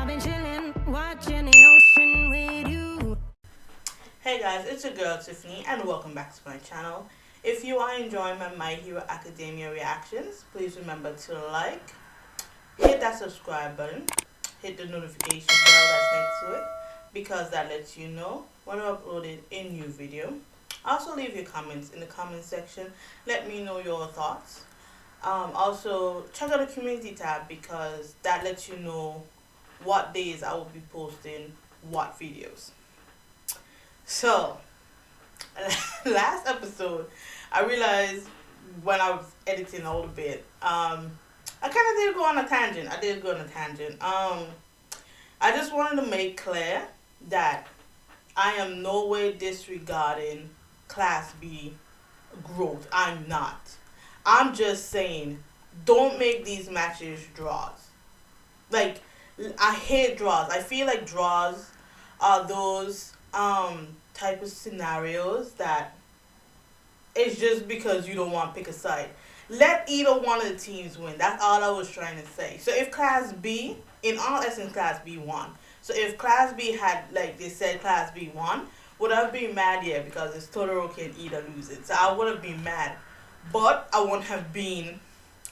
I've been chilling, watching the ocean with you. Hey guys, it's your girl Tiffany and welcome back to my channel. If you are enjoying my My Hero Academia reactions, please remember to like, hit that subscribe button, hit the notification bell that's next to it because that lets you know when I uploaded a new video. Also leave your comments in the comment section. Let me know your thoughts. Also check out the community tab because that lets you know what days I will be posting what videos. So last episode I realized when I was editing a little bit, I kind of did go on a tangent. I just wanted to make clear that I am no way disregarding Class B growth. I'm not. I'm just saying, don't make these matches draws. Like, I hate draws. I feel like draws are those type of scenarios that it's just because you don't want to pick a side. Let either one of the teams win. That's all I was trying to say. So if Class B, in all essence, Class B won. So if Class B had, like they said, Class B won, would I have been mad? Yeah, because it's Todoroki and Ida losing. So I would have been mad. But I wouldn't have been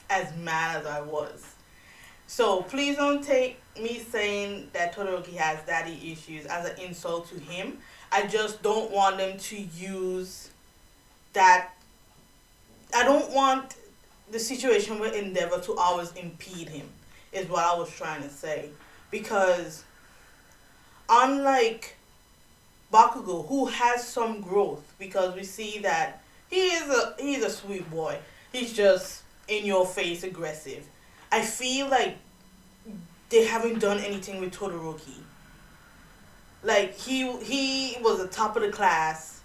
as mad as I was. So please don't take me saying that Todoroki has daddy issues as an insult to him. I just don't want them to use that. I don't want the situation with Endeavor to always impede him, is what I was trying to say. Because unlike Bakugo, who has some growth, because we see that he's a sweet boy. He's just in your face aggressive. I feel like they haven't done anything with Todoroki. Like, he was the top of the class.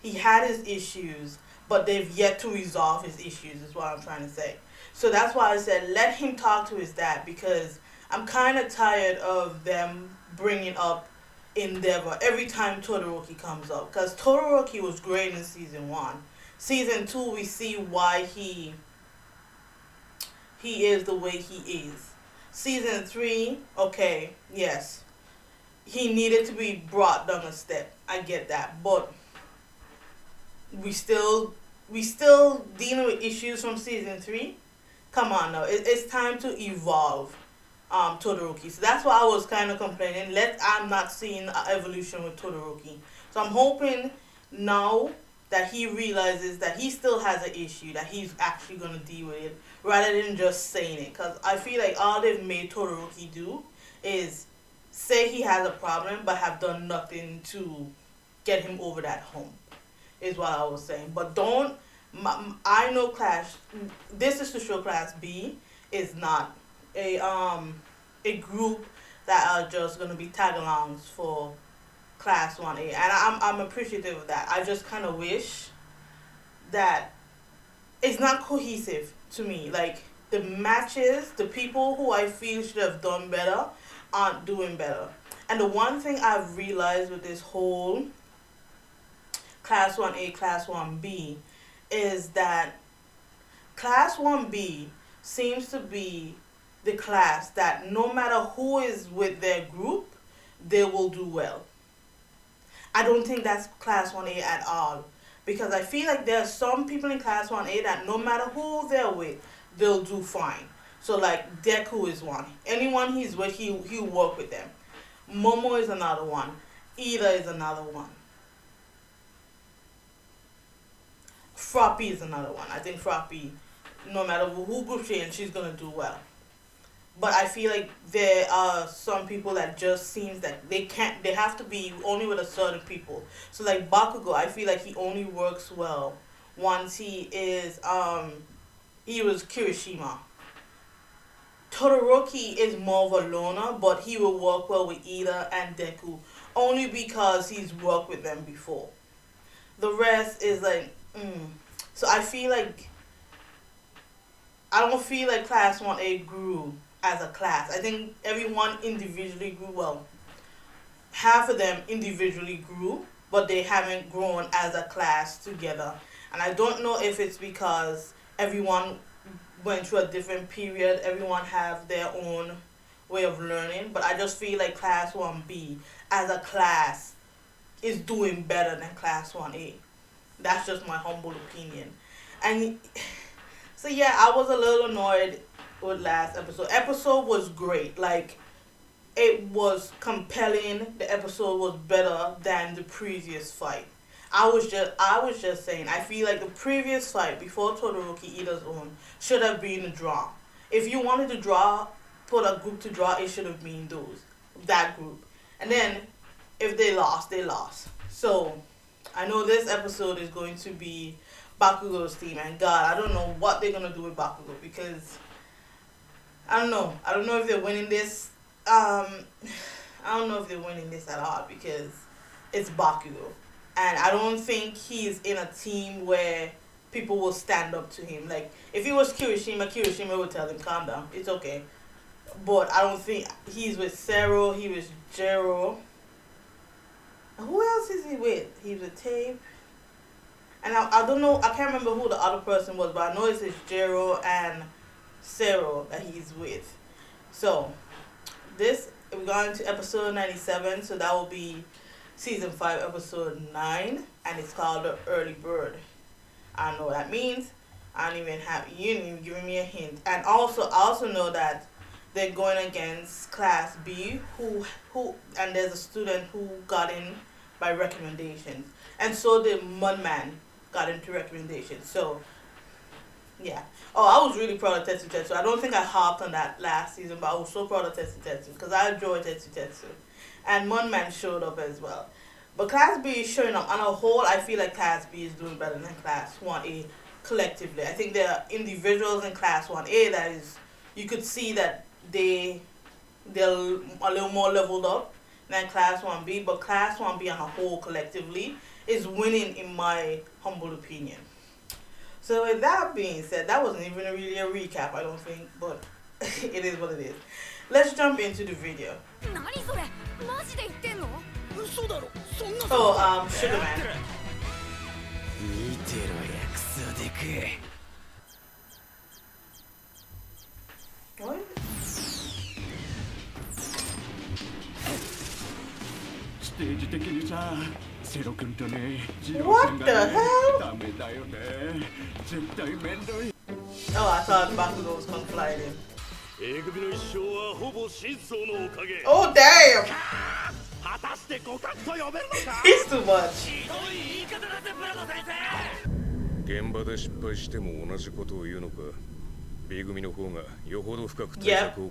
He had his issues, but they've yet to resolve his issues, is what I'm trying to say. So that's why I said let him talk to his dad, because I'm kind of tired of them bringing up Endeavor every time Todoroki comes up. Because Todoroki was great in Season 1. Season 2, we see why he is the way he is. Season 3, okay, yes. He needed to be brought down a step. I get that. But we still dealing with issues from Season 3. Come on now. It's time to evolve Todoroki. So that's why I was kind of complaining. I'm not seeing an evolution with Todoroki. So I'm hoping now that he realizes that he still has an issue, that he's actually going to deal with it, rather than just saying it. Because I feel like all they've made Todoroki do is say he has a problem, but have done nothing to get him over that hump, is what I was saying. But don't, I know this is to show Class B is not a group that are just going to be tag-alongs for Class 1A, and I'm appreciative of that. I just kind of wish that it's not cohesive to me. Like, the matches, the people who I feel should have done better aren't doing better. And the one thing I've realized with this whole Class 1A, Class 1B is that Class 1B seems to be the class that no matter who is with their group, they will do well. I don't think that's Class 1A at all. Because I feel like there are some people in Class 1A that no matter who they're with, they'll do fine. So like Deku is one. Anyone he's with, he'll work with them. Momo is another one. Ida is another one. Froppy is another one. I think Froppy, no matter who group she's in, she's going to do well. But I feel like there are some people that just seems that they have to be only with a certain people. So like Bakugo, I feel like he only works well once he was Kirishima. Todoroki is more of a loner, but he will work well with Ida and Deku only because he's worked with them before. The rest is like, So I feel like, I don't feel like Class 1A grew as a class. I think everyone individually grew. Well, half of them individually grew, but they haven't grown as a class together. And I don't know if it's because everyone went through a different period. Everyone have their own way of learning, but I just feel like Class 1B as a class is doing better than Class 1A. That's just my humble opinion. And so yeah, I was a little annoyed with last episode. Episode was great. Like, it was compelling. The episode was better than the previous fight. I was just saying, I feel like the previous fight before Todoroki Ida's own should have been a draw. If you wanted to draw, put a group to draw, it should have been that group. And then if they lost, they lost. So I know this episode is going to be Bakugo's team, and God, I don't know what they're gonna do with Bakugo, because I don't know if they're winning this. I don't know if they're winning this at all, because it's Bakugo, and I don't think he's in a team where people will stand up to him. Like, if he was Kirishima would tell him, calm down, it's okay. But I don't think he's with Zero. He was Jero. Who else is he with? He's with Tape. And I don't know, I can't remember who the other person was, but I know it's Jero and Zero that he's with. So, we're going to episode 97, so that will be season 5, episode 9, and it's called The Early Bird. I don't know what that means. You didn't even give me a hint. And also, I also know that they're going against Class B, and there's a student who got in by recommendations. And so the Mudman got into recommendations. So, yeah. Oh, I was really proud of Tetsu Tetsu. I don't think I harped on that last season, but I was so proud of Tetsu Tetsu because I enjoyed Tetsu Tetsu. And Mudman showed up as well. But Class B is showing up. On a whole, I feel like Class B is doing better than Class 1A collectively. I think there are individuals in Class 1A that is, you could see that they're a little more leveled up than Class 1B, but Class 1B on a whole collectively is winning in my humble opinion. So with that being said, that wasn't even really a recap, I don't think, but it is what it is. Let's jump into the video. Oh, Sugar Man. What? What the hell? Oh, I thought Bakugo was confiding. Oh, damn! He's too much.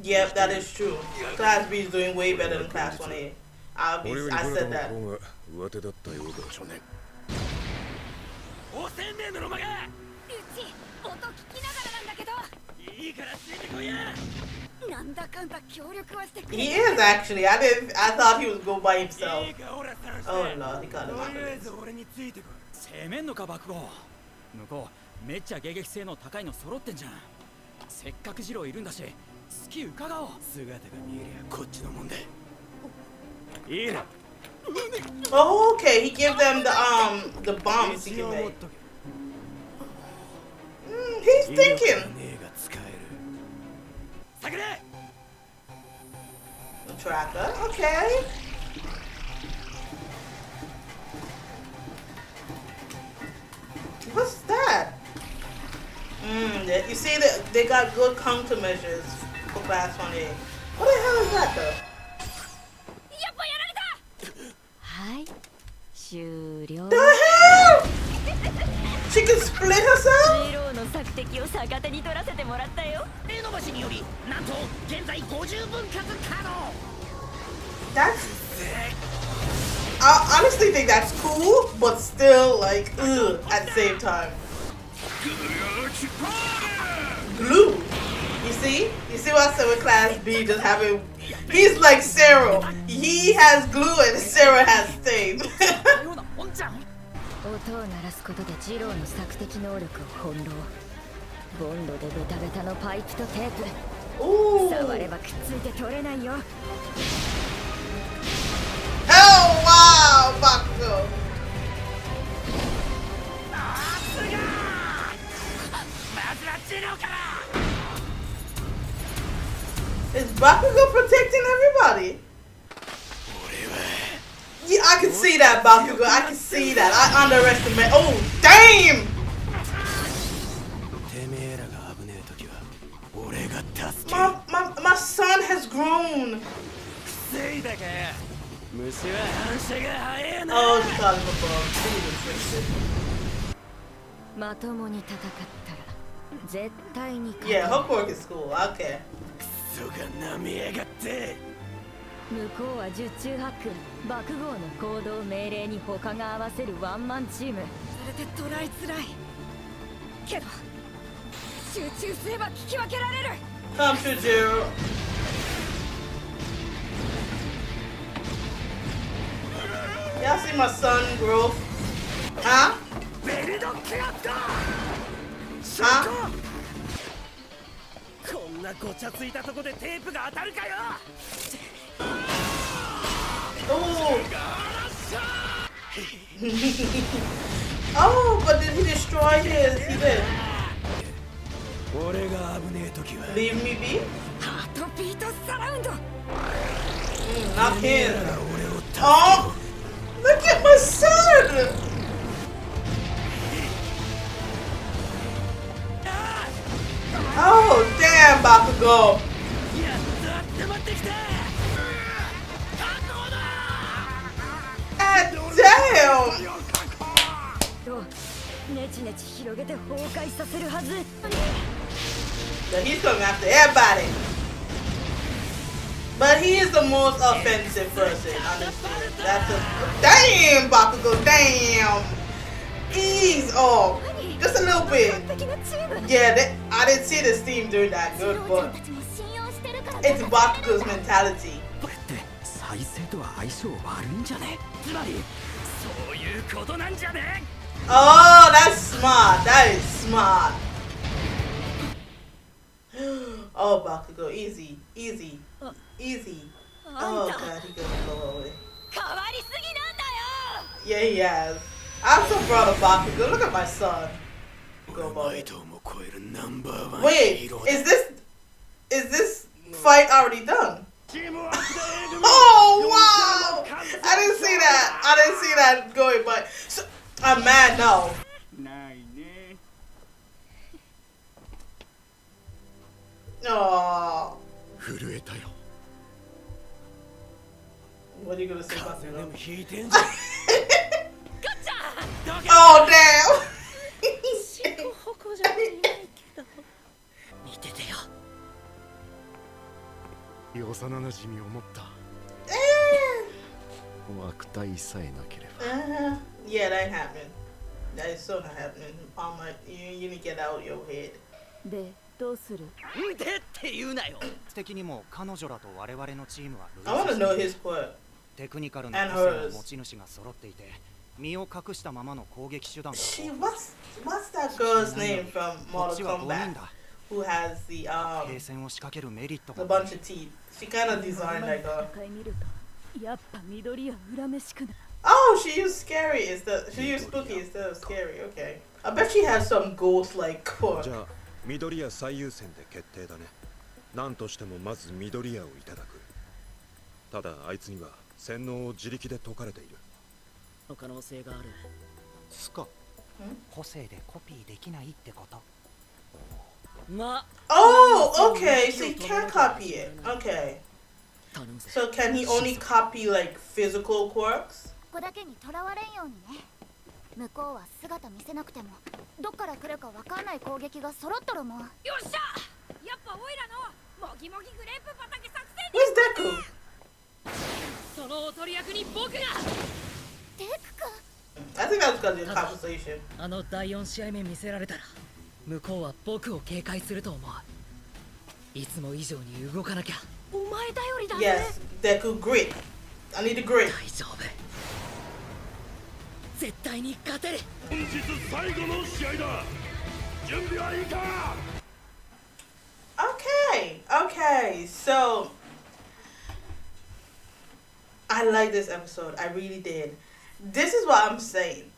Yep, that is true. Class B is doing way better than Class 1A. I said that. He is actually. I thought he would go by himself. Oh no, he got him out of this. Oh, okay, he gave them the bombs he can make. He's thinking. The tracker, okay. What's that? You see that they got good countermeasures for Class 1A. What the hell is that though? The hell? She can split herself? That's... I honestly think that's cool, but still like, ugh, at the same time. Glue. You see what I said with Class B just having... He's like Zero. He has glue and Zero has tape. Ooh. Oh wow, Bakugo. Is Bakugo protecting see that, Bakugo. I can see that. I underestimate. Oh, damn! My son has grown. Oh, she called him a bug. Jesus, Christian. Yeah, her quirk is cool. Okay. 向こうは十中八九爆豪の行動命令に他が合わせるワンマンチーム。それで捉えづらいけど集中すれば聞き分けられる。 Come to Zero. Y'all see my son growth? Huh? Huh? こんなごちゃついたとこでテープが当たるかよ。 Oh. Oh, but did he destroy his? He did. Leave me be? Not him. Oh, look at my son. Oh, damn, Bakugo. God damn. ネチネチ広げて崩壊させるはず。 So he's coming after everybody. But he is the most offensive person, honestly. That's a damn, Bakugo, damn. Ease off, just a little bit. Yeah, I didn't see the steam doing that good, but it's Bakugo's mentality. Oh, that's smart. That is smart. Oh, Bakugo, easy, easy, easy. Oh god, he gonna blow away. Yeah, he has. I'm so proud of Bakugo. Look at my son. Go boy. Wait, is this fight already done? Oh wow! I didn't see that. I didn't see that going, but so, I'm mad now. Oh. What are you gonna say about that? Oh damn! Yeah, that ain't happening. That is so not happening. You need to get out of your head. で、どうする？でって言うなよ。的にも彼女らと我々のチームは I want to know his quirk. テクニカルな個性の持ち主が揃っていて、身を隠したままの攻撃手段。What's that girl's name from Mortal Kombat? Who has the a bunch of teeth? She kind of designed like a. Oh, she used scary instead. She used spooky instead of scary. Okay. I bet she has some ghost-like quirk. 緑屋最優先で決定だね。何としてもまず緑屋をいただく。ただあいつには洗脳を自力で解かれている。可能性がある。すか。個性でコピーできないってこと。Oh, okay. So he can't copy it. Okay. So can he only copy like physical quirks? ここだけにとらわれんようにね。向こうは姿見せなくてもどっから来るかわかんない攻撃が揃っとるもん。よっしゃ。やっぱオイラのもぎもぎグレープ畑作戦に。 Where's Deku? そのお取り役に僕が。デク君。I think that's because of the conversation. あの第4試合目見せられたら向こうは僕を警戒すると思う。いつも以上に動かなきゃ。お前頼りだね。 Yes, Deku, grit. I need the grit. 大丈夫。絶対に勝てる。本日最後の試合だ。準備はいいか。 Okay, okay. So I like this episode. I really did. This is what I'm saying.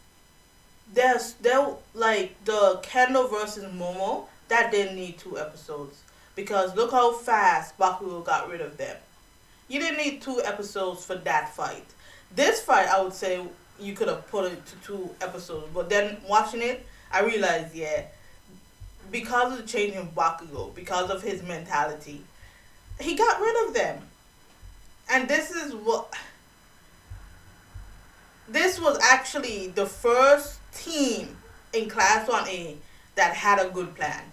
There like the Kendo versus Momo that didn't need 2 episodes because look how fast Bakugo got rid of them. You didn't need 2 episodes for that fight. This fight, I would say you could have put it to 2 episodes, but then watching it, I realized, yeah, because of the change in Bakugo, because of his mentality, he got rid of them. And this was actually the first team in Class 1A that had a good plan.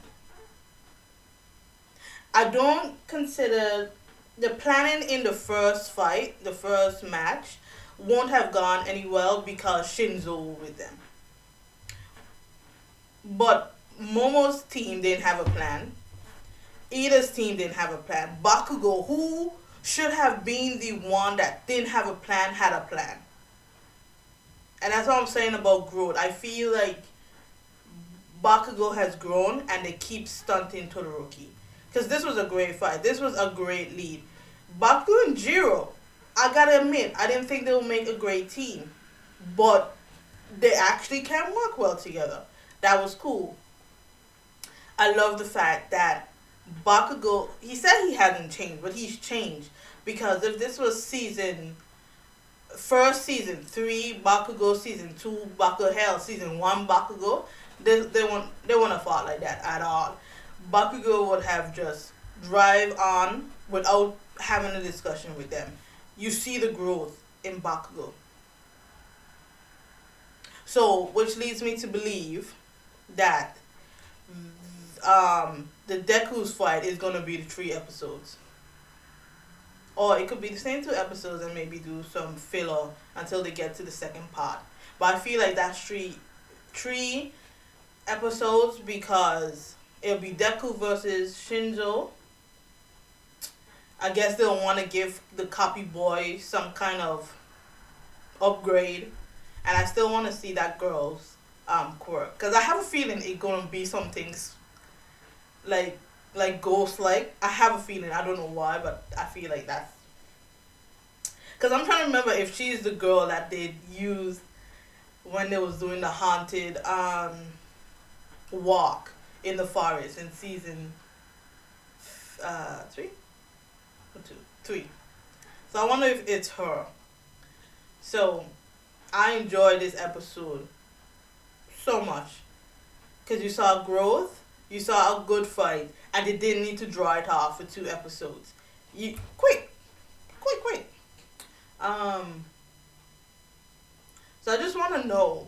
I don't consider the planning in the first fight, the first match, won't have gone any well because Shinzo with them. But Momo's team didn't have a plan. Ida's team didn't have a plan. Bakugo, who should have been the one that didn't have a plan, had a plan. And that's what I'm saying about growth. I feel like Bakugo has grown and they keep stunting Todoroki. Because this was a great fight. This was a great lead. Bakugo and Jiro, I gotta admit, I didn't think they would make a great team. But they actually can work well together. That was cool. I love the fact that Bakugo, he said he hasn't changed, but he's changed. Because if this was season 3, Bakugo, season 2, Bakugo, hell, season 1, Bakugo, they wouldn't have fought like that at all. Bakugo would have just drive on without having a discussion with them. You see the growth in Bakugo. So, which leads me to believe that the Deku's fight is going to be the 3 episodes. Or it could be the same 2 episodes and maybe do some filler until they get to the second part. But I feel like that's three episodes because it'll be Deku versus Shinzo. I guess they'll want to give the copy boy some kind of upgrade. And I still want to see that girl's quirk. Because I have a feeling it's going to be something like Ghost-like. I have a feeling. I don't know why, but I feel like that's... Because I'm trying to remember if she's the girl that they used when they was doing the haunted walk in the forest in season 3? Or 2? 3. So I wonder if it's her. So I enjoyed this episode so much. Because you saw growth, you saw a good fight, and they didn't need to draw it off for 2 episodes. Quick. So I just want to know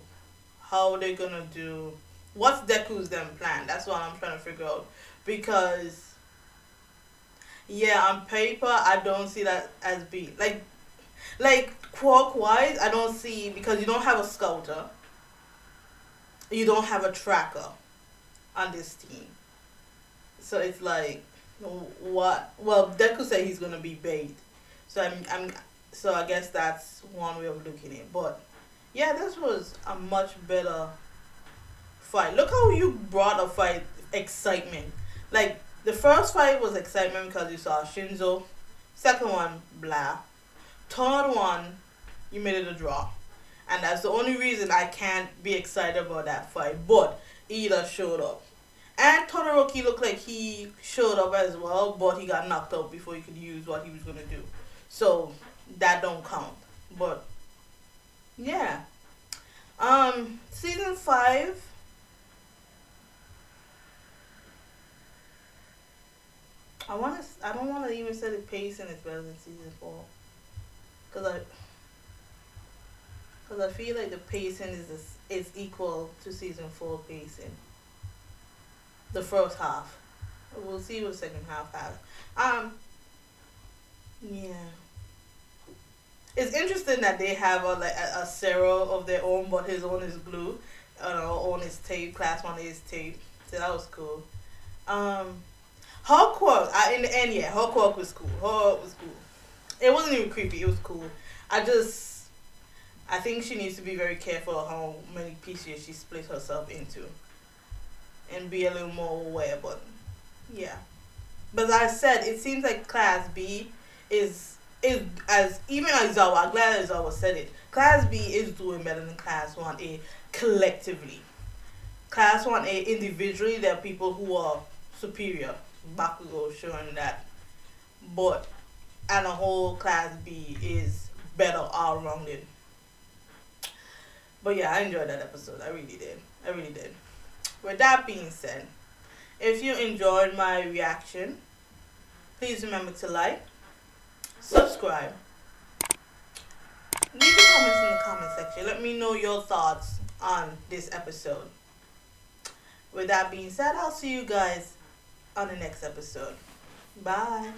how they're going to do... What's Deku's then plan? That's what I'm trying to figure out. Because, yeah, on paper, I don't see that as being... Like quirk-wise, I don't see... Because you don't have a scouter. You don't have a tracker on this team. So it's like, what? Well, Deku said he's gonna be bait, so so I guess that's one way of looking at it. But yeah, this was a much better fight. Look how you brought a fight excitement. Like the first fight was excitement because you saw Shinzo. Second one, blah. Third one, you made it a draw, and that's the only reason I can't be excited about that fight. But Ida showed up. And Todoroki looked like he showed up as well, but he got knocked out before he could use what he was going to do. So, that don't count. But, yeah. Season 5. I don't want to even say the pacing is better than season 4. Because I feel like the pacing is equal to season 4 pacing. The first half. We'll see what the second half has. Yeah. It's interesting that they have a Zero of their own, but his own is glue. Our own is tape. Class 1 is tape. So that was cool. Her quirk, in the end, yeah, her quirk was cool. Her was cool. It wasn't even creepy. It was cool. I think she needs to be very careful of how many pieces she splits herself into. And be a little more aware, but yeah. But as I said, it seems like Class B is as even Aizawa, I'm glad Aizawa said it. Class B is doing better than Class 1A collectively. Class 1A individually, there are people who are superior. Bakugo showing that. But as a whole, Class B is better all rounded. But yeah, I enjoyed that episode. I really did. I really did. With that being said, if you enjoyed my reaction, please remember to like, subscribe, leave your comments in the comment section. Let me know your thoughts on this episode. With that being said, I'll see you guys on the next episode. Bye.